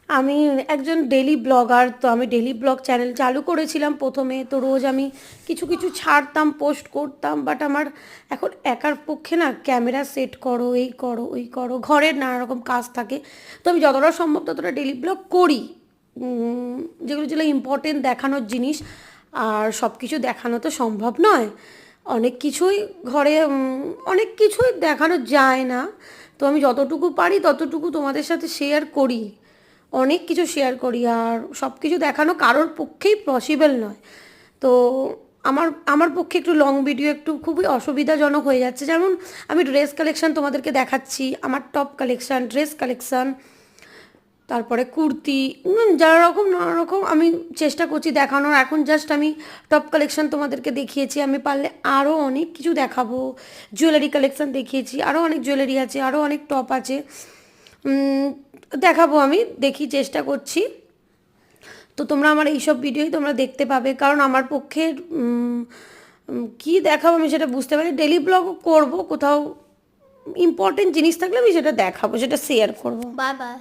আমি একজন daily blogger, তো আমি ডেলি ব্লগ চ্যানেল চালু করেছিলাম প্রথমে। তো রোজ আমি কিছু কিছু ছাড়তাম, পোস্ট করতাম। বাট আমার এখন একার পক্ষে না, ক্যামেরা সেট করো, এই করো, ওই করো, ঘরের নানা রকম কাজ থাকে। তো আমি যতটা সম্ভব ততটা ডেলি ব্লগ করি, যেগুলো যেগুলো ইম্পর্টেন্ট দেখানোর জিনিস। আর সব কিছু দেখানো তো সম্ভব নয়, অনেক কিছুই ঘরে অনেক কিছুই দেখানো যায় না। তো আমি যতটুকু পারি ততটুকু তোমাদের সাথে শেয়ার করি, অনেক কিছু শেয়ার করি। আর সব কিছু দেখানো কারোর পক্ষেই পসিবল নয়। তো আমার আমার পক্ষে একটু লং ভিডিও একটু খুবই অসুবিধাজনক হয়ে যাচ্ছে। যেমন আমি ড্রেস কালেকশান তোমাদেরকে দেখাচ্ছি, আমার টপ কালেকশান, ড্রেস কালেকশান, তারপরে কুর্তি, যারা রকম নানা রকম আমি চেষ্টা করছি দেখানোর। এখন জাস্ট আমি টপ কালেকশান তোমাদেরকে দেখিয়েছি, আমি পারলে আরও অনেক কিছু দেখাবো। জুয়েলারি কালেকশান দেখিয়েছি, আরও অনেক জুয়েলারি আছে, আরও অনেক টপ আছে, দেখাবো। আমি দেখি, চেষ্টা করছি। তো তোমরা আমার এইসব ভিডিওই তোমরা দেখতে পাবে, কারণ আমার পক্ষে কী দেখাবো আমি সেটা বুঝতে পারি। ডেলি ব্লগও করবো, কোথাও ইম্পর্টেন্ট জিনিস থাকলে আমি সেটা দেখাবো, সেটা শেয়ার করবো। Bye bye.